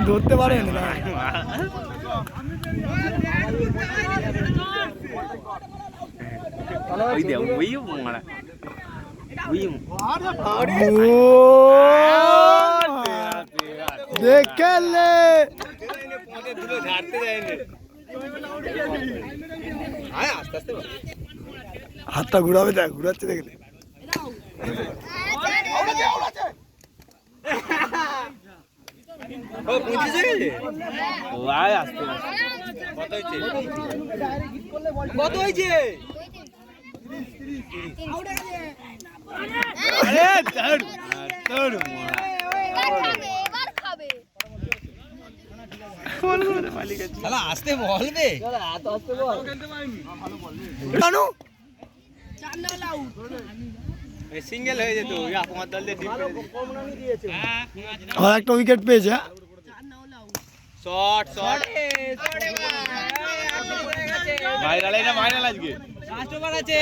ধরতে পারেন না। দেখলে হাতটা ঘুরাবে, দেখ ঘুরাচ্ছে দেখলে। কত হয়েছে? আসতে বলবে সিঙ্গেল হয়ে যেত। আর একটা উইকেট পেয়েছে। শট শট ভাইরাল, এটা ভাইরাল আজকে। কাস্টমার আছে।